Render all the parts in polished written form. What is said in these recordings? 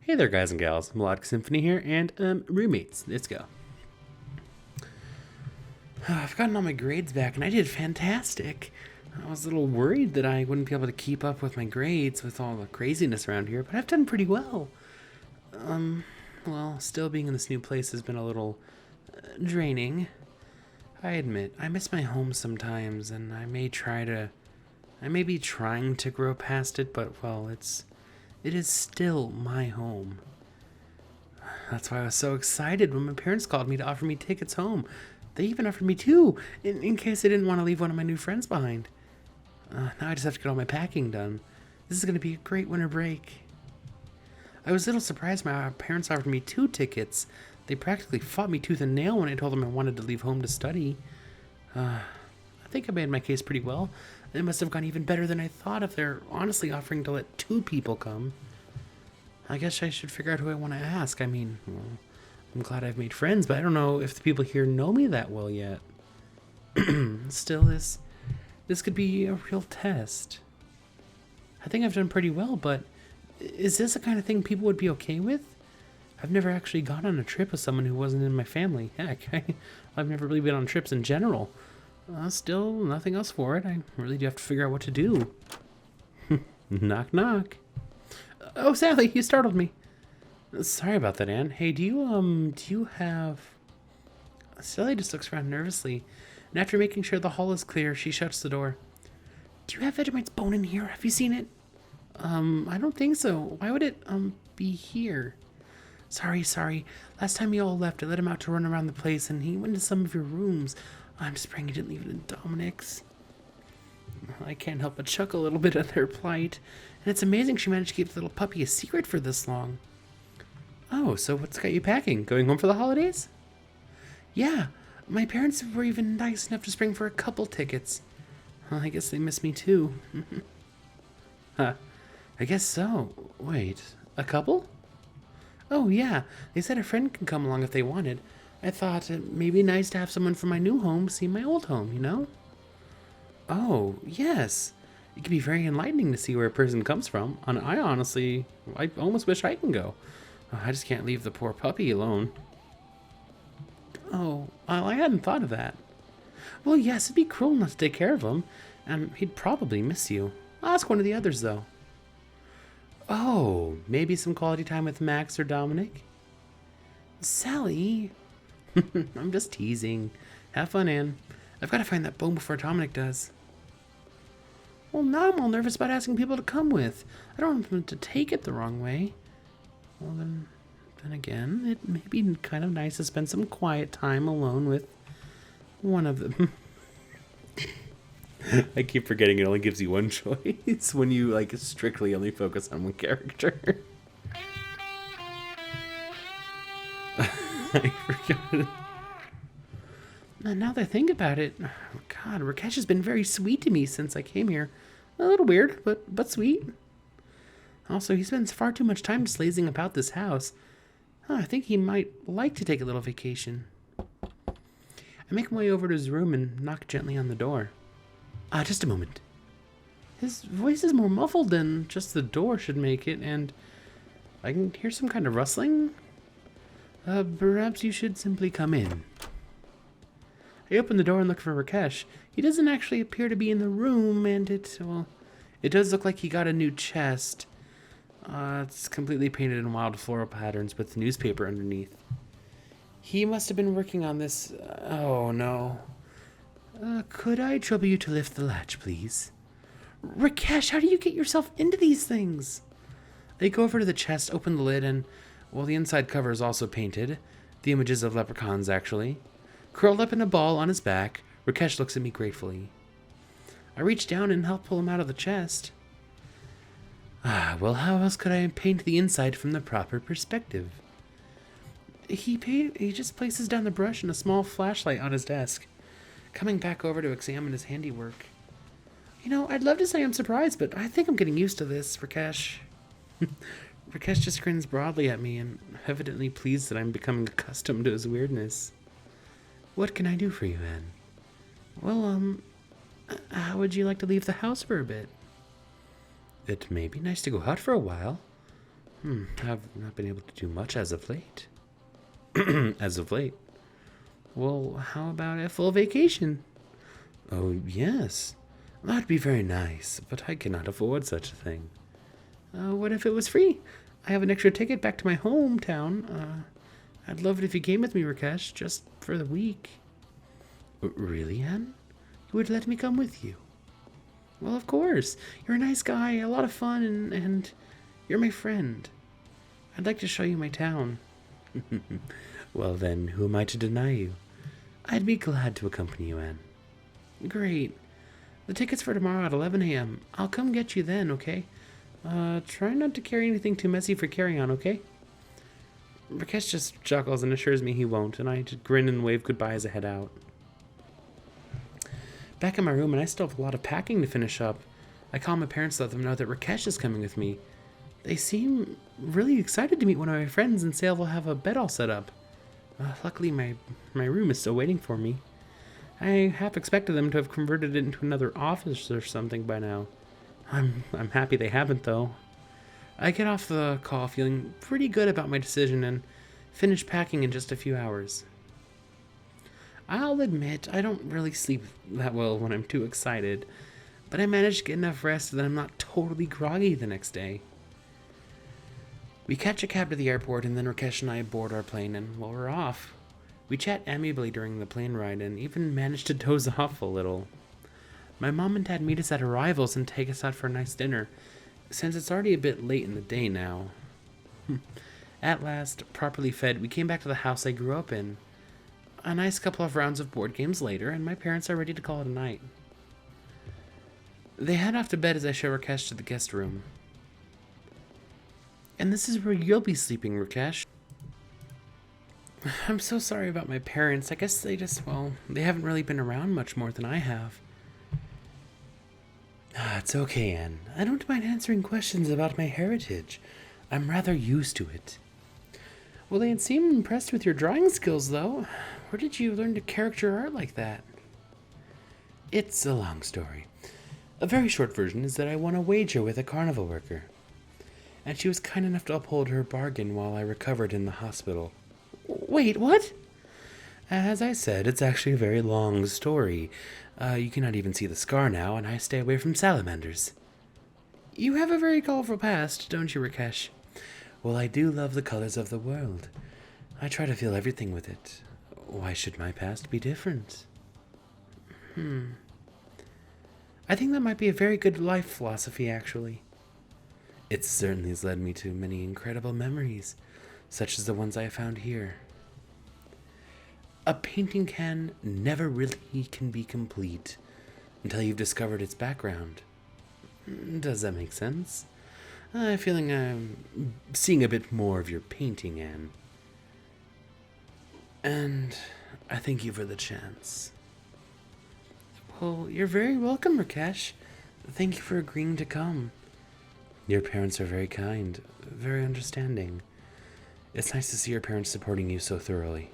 Hey there, guys and gals. Melodic Symphony here, and roommates. Let's go. I've gotten all my grades back, and I did fantastic. I was a little worried that I wouldn't be able to keep up with my grades with all the craziness around here, but I've done pretty well. Well, still being in this new place has been a little draining. I admit, I miss my home sometimes, and I may be trying to grow past it, but well, it is still my home. That's why I was so excited when my parents called me to offer me tickets home. They even offered me two, in case I didn't want to leave one of my new friends behind. Now I just have to get all my packing done. This is going to be a great winter break. I was a little surprised my parents offered me two tickets. They practically fought me tooth and nail when I told them I wanted to leave home to study. I think I made my case pretty well. It must have gone even better than I thought if they're honestly offering to let two people come. I guess I should figure out who I want to ask. I mean, well, I'm glad I've made friends, but I don't know if the people here know me that well yet. Still, this could be a real test. I think I've done pretty well, but is this the kind of thing people would be okay with? I've never actually gone on a trip with someone who wasn't in my family. Heck, I've never really been on trips in general. Still, nothing else for it. I really do have to figure out what to do. Knock, knock. Oh, Sally, you startled me. Sorry about that, Anne. Hey, do you have... Sally just looks around nervously, and after making sure the hall is clear, she shuts the door. Do you have Vegemite's bone in here? Have you seen it? I don't think so. Why would it, be here? Sorry. Last time you all left, I let him out to run around the place, and he went to some of your rooms. I'm just praying he didn't leave it in Dominic's. I can't help but chuckle a little bit at their plight, and it's amazing she managed to keep the little puppy a secret for this long. Oh, so what's got you packing? Going home for the holidays? Yeah, my parents were even nice enough to spring for a couple tickets. Well, I guess they miss me too. Huh, I guess so. Wait, a couple? Oh, yeah, they said a friend can come along if they wanted. I thought it may be nice to have someone from my new home see my old home, you know? Oh, yes. It can be very enlightening to see where a person comes from. And I almost wish I can go. I just can't leave the poor puppy alone. Oh, well, I hadn't thought of that. Well, yes, it'd be cruel not to take care of him. And he'd probably miss you. I'll ask one of the others, though. Oh, maybe some quality time with Max or Dominic? Sally... I'm just teasing. Have fun, Anne. I've got to find that bone before Dominic does. Well, now I'm all nervous about asking people to come with. I don't want them to take it the wrong way. Well, then again, it may be kind of nice to spend some quiet time alone with one of them. I keep forgetting it only gives you one choice when you, strictly only focus on one character. I forgot. Now that I think about it, God, Rakesh has been very sweet to me since I came here. A little weird, but sweet. Also, he spends far too much time slazing about this house. I think he might like to take a little vacation. I make my way over to his room and knock gently on the door. Just a moment. His voice is more muffled than just the door should make it, and I can hear some kind of rustling. Perhaps you should simply come in. I open the door and look for Rakesh. He doesn't actually appear to be in the room, and it does look like he got a new chest. It's completely painted in wild floral patterns with newspaper underneath. He must have been working on this. Oh, no. Could I trouble you to lift the latch, please? Rakesh, how do you get yourself into these things? I go over to the chest, open the lid, and... well, the inside cover is also painted. The images of leprechauns, actually. Curled up in a ball on his back, Rakesh looks at me gratefully. I reach down and help pull him out of the chest. Well, how else could I paint the inside from the proper perspective? He just places down the brush and a small flashlight on his desk, coming back over to examine his handiwork. You know, I'd love to say I'm surprised, but I think I'm getting used to this, Rakesh. Rakesh just grins broadly at me and evidently pleased that I'm becoming accustomed to his weirdness. What can I do for you, Anne? Well, how would you like to leave the house for a bit? It may be nice to go out for a while. I've not been able to do much as of late. As of late. Well, how about a full vacation? Oh, yes. That'd be very nice, but I cannot afford such a thing. What if it was free? I have an extra ticket back to my hometown. I'd love it if you came with me, Rakesh, just for the week. Really, Anne? You would let me come with you? Well, of course. You're a nice guy, a lot of fun, and you're my friend. I'd like to show you my town. Well then, who am I to deny you? I'd be glad to accompany you, Anne. Great. The ticket's for tomorrow at 11 a.m. I'll come get you then, okay? Try not to carry anything too messy for carry-on, okay? Rakesh just chuckles and assures me he won't, and I just grin and wave goodbye as I head out. Back in my room, and I still have a lot of packing to finish up. I call my parents to let them know that Rakesh is coming with me. They seem really excited to meet one of my friends and say we'll have a bed all set up. Luckily, my room is still waiting for me. I half expected them to have converted it into another office or something by now. I'm happy they haven't, though. I get off the call feeling pretty good about my decision and finish packing in just a few hours. I'll admit, I don't really sleep that well when I'm too excited, but I manage to get enough rest so that I'm not totally groggy the next day. We catch a cab to the airport, and then Rakesh and I board our plane, and well, we're off. We chat amiably during the plane ride and even manage to doze off a little. My mom and dad meet us at arrivals and take us out for a nice dinner, since it's already a bit late in the day now. At last, properly fed, we came back to the house I grew up in. A nice couple of rounds of board games later, and my parents are ready to call it a night. They head off to bed as I show Rakesh to the guest room. And this is where you'll be sleeping, Rakesh. I'm so sorry about my parents. I guess they haven't really been around much more than I have. It's okay, Anne. I don't mind answering questions about my heritage. I'm rather used to it. Well, they seem impressed with your drawing skills, though. Where did you learn to character art like that? It's a long story. A very short version is that I won a wager with a carnival worker, and she was kind enough to uphold her bargain while I recovered in the hospital. Wait, what? As I said, it's actually a very long story. You cannot even see the scar now, and I stay away from salamanders. You have a very colorful past, don't you, Rakesh? Well, I do love the colors of the world. I try to feel everything with it. Why should my past be different? I think that might be a very good life philosophy, actually. It certainly has led me to many incredible memories, such as the ones I found here. A painting never really can be complete until you've discovered its background. Does that make sense? I'm feeling I'm seeing a bit more of your painting, Anne. And I thank you for the chance. Well, you're very welcome, Rakesh. Thank you for agreeing to come. Your parents are very kind, very understanding. It's nice to see your parents supporting you so thoroughly.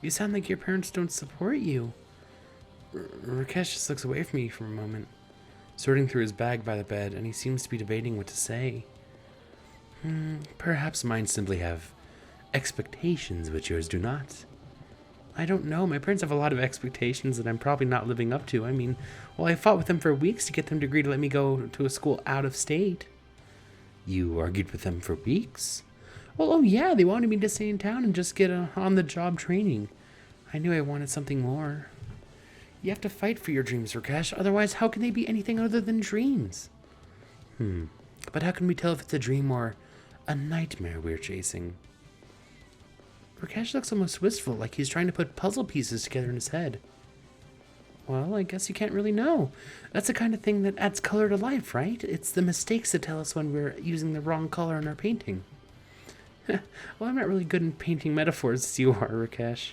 You sound like your parents don't support you. Rakesh just looks away from me for a moment, sorting through his bag by the bed, and he seems to be debating what to say. Perhaps mine simply have expectations which yours do not. I don't know. My parents have a lot of expectations that I'm probably not living up to. I mean, well, I fought with them for weeks to get them to agree to let me go to a school out of state. You argued with them for weeks? Well, oh yeah, they wanted me to stay in town and just get on-the-job training. I knew I wanted something more. You have to fight for your dreams, Rakesh. Otherwise, how can they be anything other than dreams? But how can we tell if it's a dream or a nightmare we're chasing? Rakesh looks almost wistful, like he's trying to put puzzle pieces together in his head. Well, I guess you can't really know. That's the kind of thing that adds color to life, right? It's the mistakes that tell us when we're using the wrong color in our painting. Well, I'm not really good in painting metaphors as you are, Rakesh.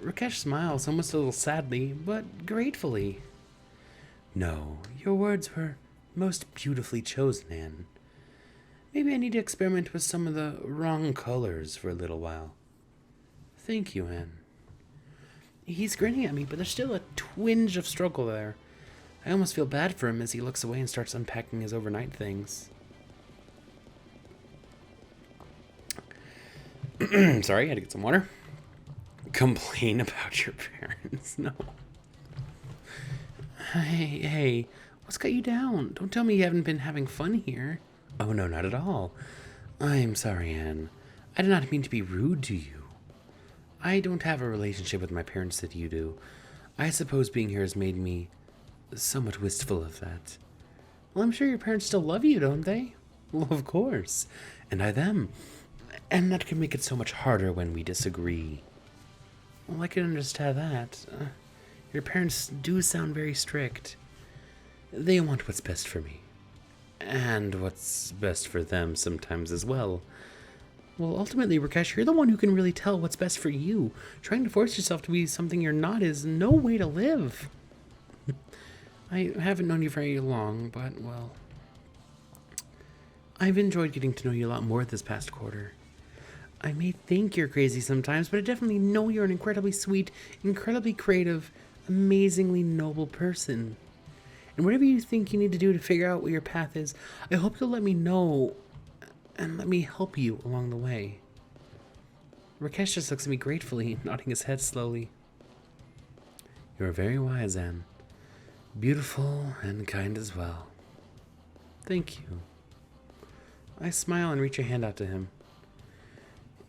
Rakesh smiles, almost a little sadly, but gratefully. No, your words were most beautifully chosen, Anne. Maybe I need to experiment with some of the wrong colors for a little while. Thank you, Anne. He's grinning at me, but there's still a twinge of struggle there. I almost feel bad for him as he looks away and starts unpacking his overnight things. Sorry, I had to get some water. Complain about your parents. No. Hey, what's got you down? Don't tell me you haven't been having fun here. Oh, no, not at all. I'm sorry, Anne. I did not mean to be rude to you. I don't have a relationship with my parents that you do. I suppose being here has made me somewhat wistful of that. Well, I'm sure your parents still love you, don't they? Well, of course. And I them. And that can make it so much harder when we disagree. Well, I can understand that. Your parents do sound very strict. They want what's best for me. And what's best for them sometimes as well. Well, ultimately, Rakesh, you're the one who can really tell what's best for you. Trying to force yourself to be something you're not is no way to live. I haven't known you very long, but, well, I've enjoyed getting to know you a lot more this past quarter. I may think you're crazy sometimes, but I definitely know you're an incredibly sweet, incredibly creative, amazingly noble person. And whatever you think you need to do to figure out what your path is, I hope you'll let me know and let me help you along the way. Rakesh just looks at me gratefully, nodding his head slowly. You are very wise, Anne. Beautiful and kind as well. Thank you. I smile and reach a hand out to him.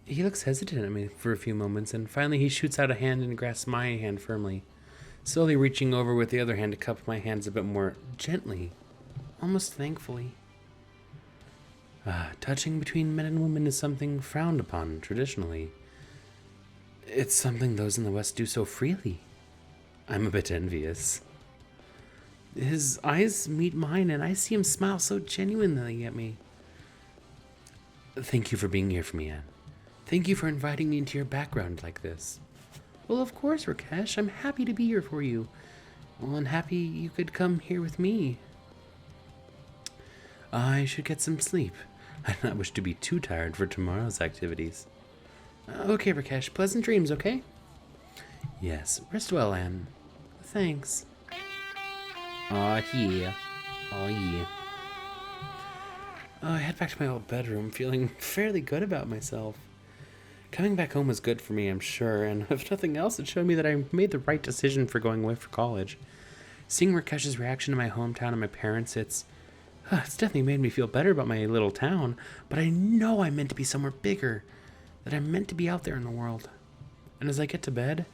He looks hesitant at me for a few moments, and finally he shoots out a hand and grasps my hand firmly, slowly reaching over with the other hand to cup my hands a bit more gently, almost thankfully. Touching between men and women is something frowned upon traditionally. It's something those in the West do so freely. I'm a bit envious. His eyes meet mine, and I see him smile so genuinely at me. Thank you for being here for me, Anne. Thank you for inviting me into your background like this. Well, of course, Rakesh. I'm happy to be here for you. Well, and happy you could come here with me. I should get some sleep. I do not wish to be too tired for tomorrow's activities. Okay, Rakesh. Pleasant dreams, okay? Yes. Rest well, Anne. Thanks. Aw, yeah. Aw, yeah. I head back to my old bedroom, feeling fairly good about myself. Coming back home was good for me, I'm sure, and if nothing else, it showed me that I made the right decision for going away for college. Seeing Rakesh's reaction to my hometown and my parents, it's definitely made me feel better about my little town, but I know I'm meant to be somewhere bigger, that I'm meant to be out there in the world. And as I get to bed,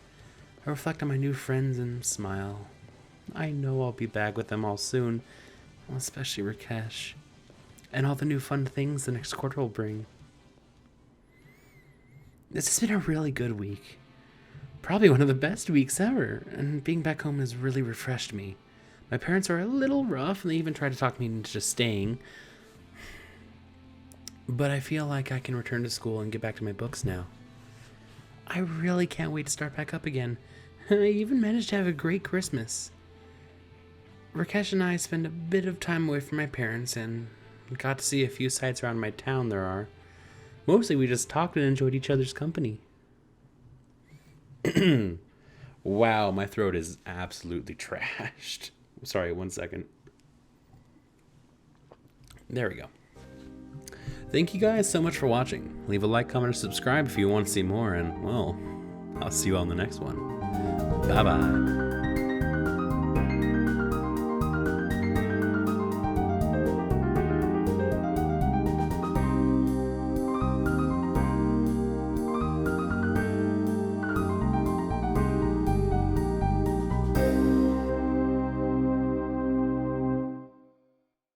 I reflect on my new friends and smile. I know I'll be back with them all soon, well, especially Rakesh, and all the new fun things the next quarter will bring. This has been a really good week. Probably one of the best weeks ever, and being back home has really refreshed me. My parents are a little rough, and they even tried to talk me into just staying. But I feel like I can return to school and get back to my books now. I really can't wait to start back up again. I even managed to have a great Christmas. Rakesh and I spent a bit of time away from my parents and got to see a few sights around my town there are. Mostly we just talked and enjoyed each other's company. Wow, my throat is absolutely trashed. Sorry, 1 second. There we go. Thank you guys so much for watching. Leave a like, comment, or subscribe if you want to see more, and, well, I'll see you on the next one. Bye-bye.